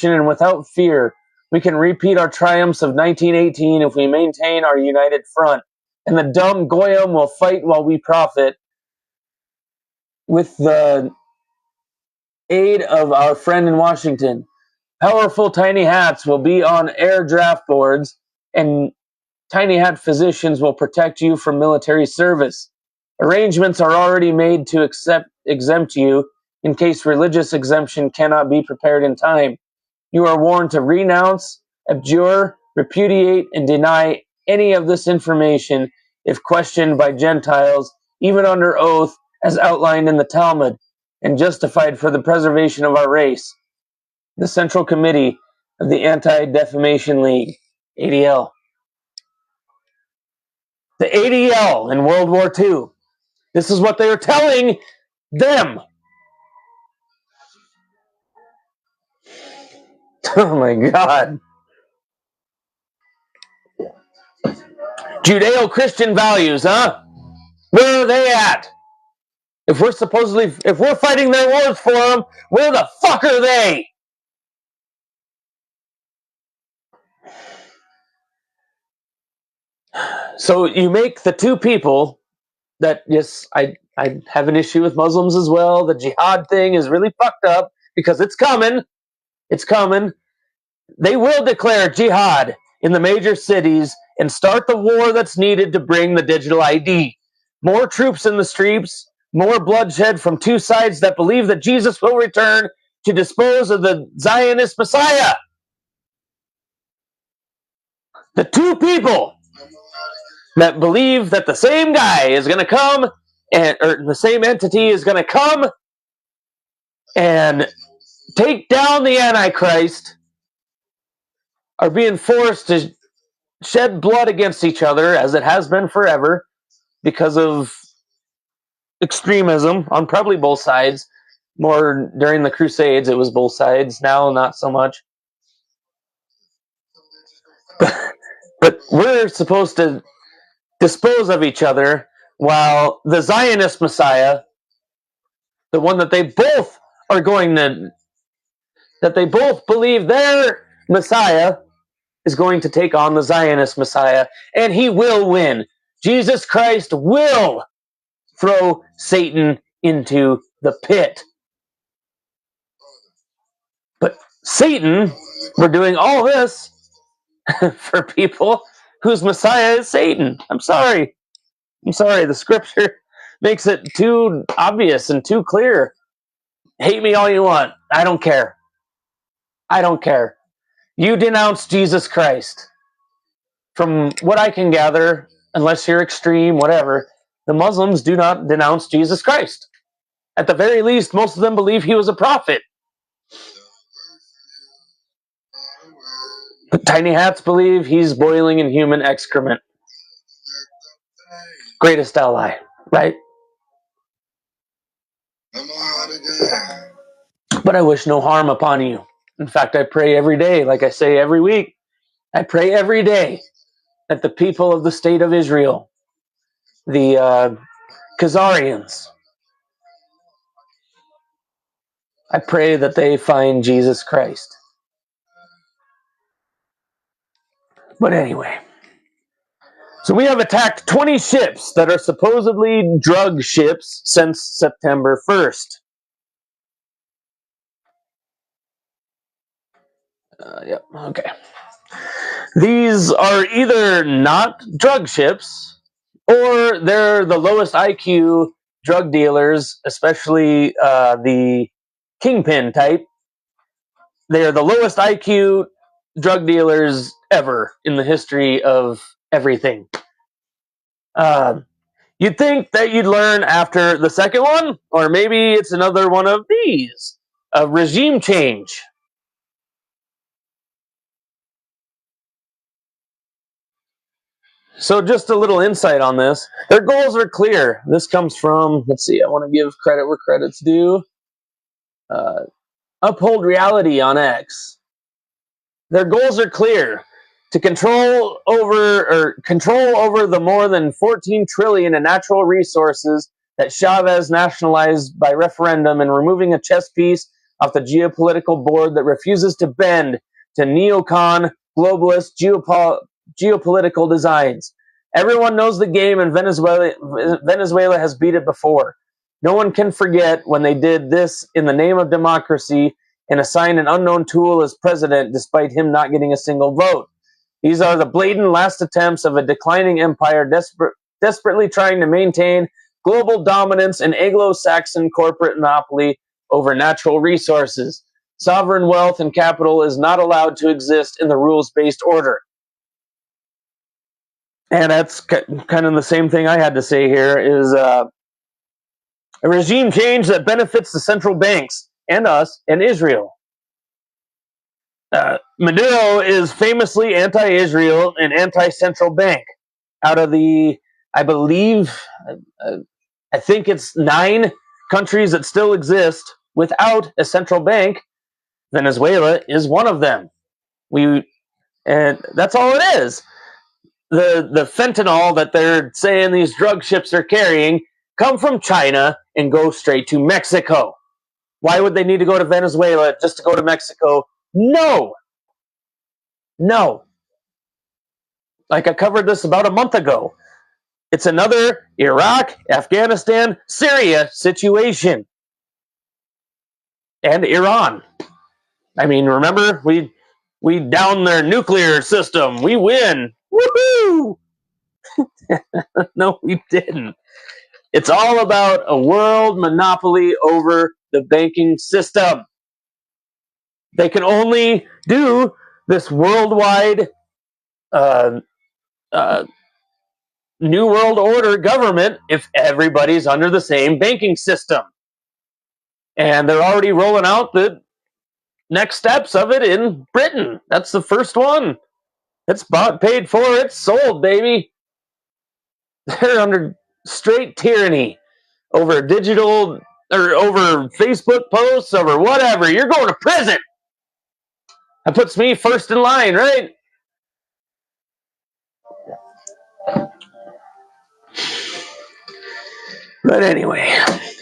and without fear. We can repeat our triumphs of 1918 if we maintain our united front. And the dumb Goyim will fight while we profit with the aid of our friend in Washington. Powerful tiny hats will be on air draft boards, and tiny hat physicians will protect you from military service. Arrangements are already made to exempt you in case religious exemption cannot be prepared in time. You are warned to renounce, abjure, repudiate, and deny any of this information if questioned by Gentiles, even under oath, as outlined in the Talmud, and justified for the preservation of our race. The Central Committee of the Anti-Defamation League, ADL. The ADL in World War II. This is what they were telling them. Oh my God. Judeo-Christian values, huh? Where are they at? If we're fighting their wars for them, where the fuck are they? So you make the two people that, yes, I have an issue with Muslims as well. The jihad thing is really fucked up because it's coming. It's coming. They will declare jihad in the major cities and start the war that's needed to bring the digital ID. More troops in the streets, more bloodshed from two sides that believe that Jesus will return to dispose of the Zionist Messiah. The two people that believe that the same guy is going to come, or the same entity is going to come and take down the Antichrist, are being forced to shed blood against each other, as it has been forever, because of extremism on probably both sides. More during the Crusades, it was both sides. Now, not so much. But we're supposed to dispose of each other, while the Zionist Messiah, the one that they both are that they both believe their Messiah is going to take on the Zionist Messiah, and he will win. Jesus Christ will throw Satan into the pit. But Satan, we're doing all this for people whose Messiah is Satan. I'm sorry. The scripture makes it too obvious and too clear. Hate me all you want. I don't care. You denounce Jesus Christ. From what I can gather, unless you're extreme, whatever, the Muslims do not denounce Jesus Christ. At the very least, most of them believe he was a prophet. But tiny hats believe he's boiling in human excrement. Greatest ally, right? But I wish no harm upon you. In fact, I pray every day, like I say every week, I pray every day that the people of the state of Israel, the Khazarians, I pray that they find Jesus Christ. But anyway, so we have attacked 20 ships that are supposedly drug ships since September 1st. Yep, okay. These are either not drug ships, or they're the lowest IQ drug dealers, especially the kingpin type. They are the lowest IQ drug dealers ever in the history of everything. You'd think that you'd learn after the second one, or maybe it's another one of these. A regime change. So just a little insight on this. Their goals are clear. This comes from, let's see, I want to give credit where credit's due. Uphold Reality on X. Their goals are clear. To control over the more than 14 trillion in natural resources that Chavez nationalized by referendum, and removing a chess piece off the geopolitical board that refuses to bend to neocon globalist geopolitical designs. Everyone knows the game, and Venezuela has beat it before. No one can forget when they did this in the name of democracy and assigned an unknown tool as president despite him not getting a single vote. These are the blatant last attempts of a declining empire desperately trying to maintain global dominance and Anglo-Saxon corporate monopoly over natural resources. Sovereign wealth and capital is not allowed to exist in the rules-based order. And that's kind of the same thing I had to say here is a regime change that benefits the central banks and us and Israel. Maduro is famously anti-Israel and anti-central bank. Out of the, I believe, I think it's 9 countries that still exist without a central bank, Venezuela is one of them. And that's all it is. The fentanyl that they're saying these drug ships are carrying come from China and go straight to Mexico. Why would they need to go to Venezuela just to go to Mexico? No. Like I covered this about a month ago. It's another Iraq, Afghanistan, Syria situation. And Iran. I mean, remember, we down their nuclear system. We win. Woohoo! No, we didn't. It's all about a world monopoly over the banking system. They can only do this worldwide New World Order government if everybody's under the same banking system. And they're already rolling out the next steps of it in Britain. That's the first one. It's bought, paid for, it's sold, baby. They're under straight tyranny over digital or over Facebook posts, over whatever. You're going to prison. That puts me first in line, right? But anyway,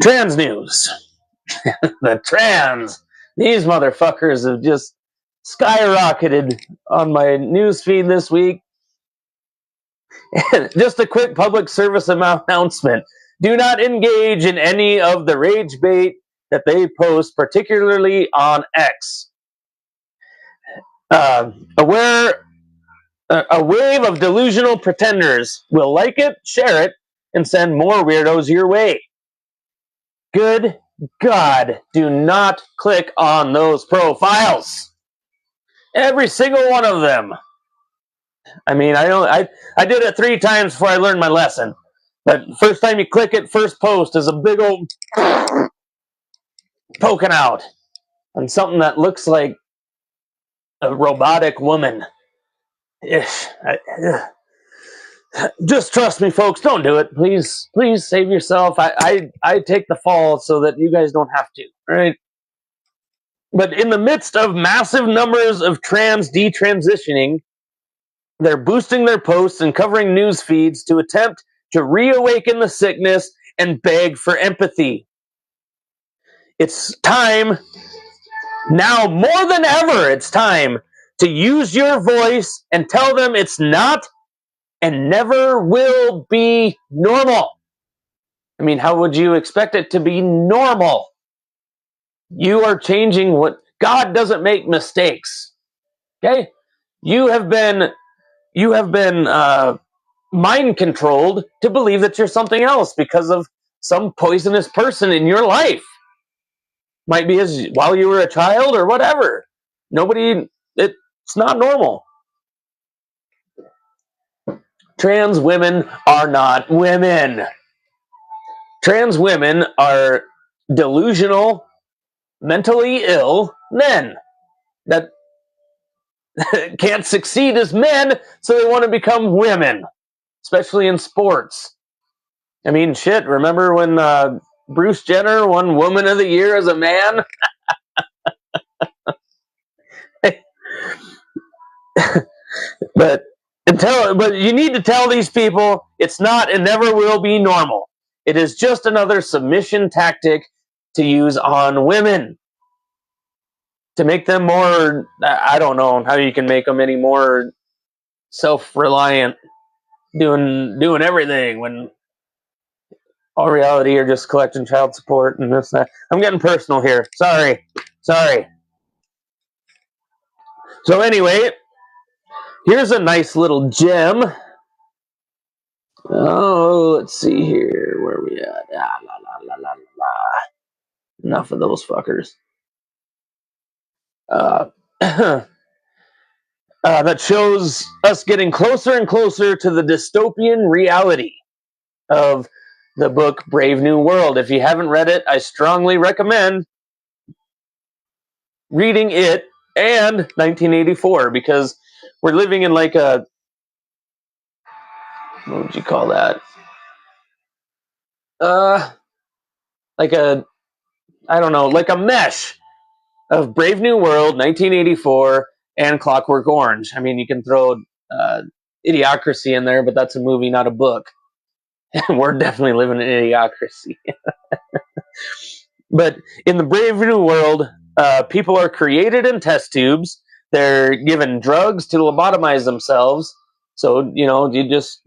trans news. These motherfuckers have just skyrocketed on my news feed this week. Just a quick public service announcement. Do not engage in any of the rage bait that they post, particularly on X. A wave of delusional pretenders will like it, share it, and send more weirdos your way. Good God, do not click on those profiles. Every single one of them. I mean, I did it 3 times before I learned my lesson. But first time you click it, first post is a big old poking out on something that looks like a robotic woman. Just trust me, folks. Don't do it. Please save yourself. I take the fall so that you guys don't have to. All right. But in the midst of massive numbers of trans detransitioning, they're boosting their posts and covering news feeds to attempt to reawaken the sickness and beg for empathy. It's time, now more than ever, it's time to use your voice and tell them it's not and never will be normal. I mean, how would you expect it to be normal? You are changing what God doesn't make mistakes. Okay? You have been mind controlled to believe that you're something else because of some poisonous person in your life. Might be while you were a child or whatever. It's not normal. Trans women are not women. Trans women are delusional, mentally ill men that can't succeed as men, so they want to become women, especially in sports. I mean, shit, remember when Bruce Jenner won Woman of the Year as a man? But you need to tell these people it's not and never will be normal. It is just another submission tactic to use on women. to make them more, I don't know how you can make them any more self-reliant, doing everything, when all reality you're just collecting child support and this, that. I'm getting personal here. Sorry. So anyway, here's a nice little gem. Oh, let's see here. Where are we at? Enough of those fuckers. That shows us getting closer and closer to the dystopian reality of the book Brave New World. If you haven't read it, I strongly recommend reading it and 1984, because we're living in like a, what would you call that? Like a, I don't know, like a mesh of Brave New World, 1984, and Clockwork Orange. I mean, you can throw Idiocracy in there, but that's a movie, not a book. And we're definitely living in Idiocracy. But in the Brave New World, people are created in test tubes. They're given drugs to lobotomize themselves. So, you just,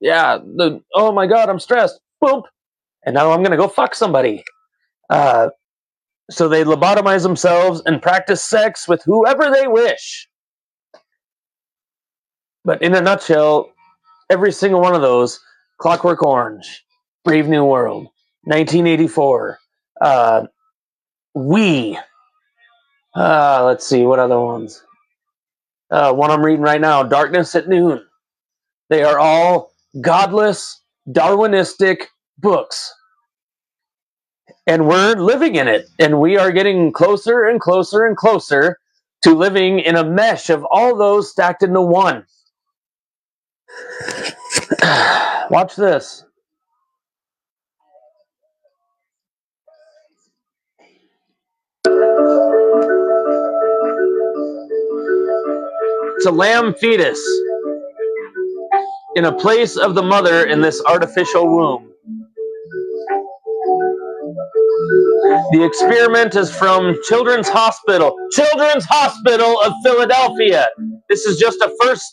oh my God, I'm stressed. Boop. And now I'm going to go fuck somebody. So they lobotomize themselves and practice sex with whoever they wish. But in a nutshell, every single one of those, Clockwork Orange, Brave New World, 1984, let's see, what other ones? One I'm reading right now, Darkness at Noon. They are all godless, Darwinistic books. And we're living in it. And we are getting closer and closer and closer to living in a mesh of all those stacked into one. Watch this. It's a lamb fetus in a place of the mother in this artificial womb. The experiment is from Children's Hospital of Philadelphia. This is just a first step.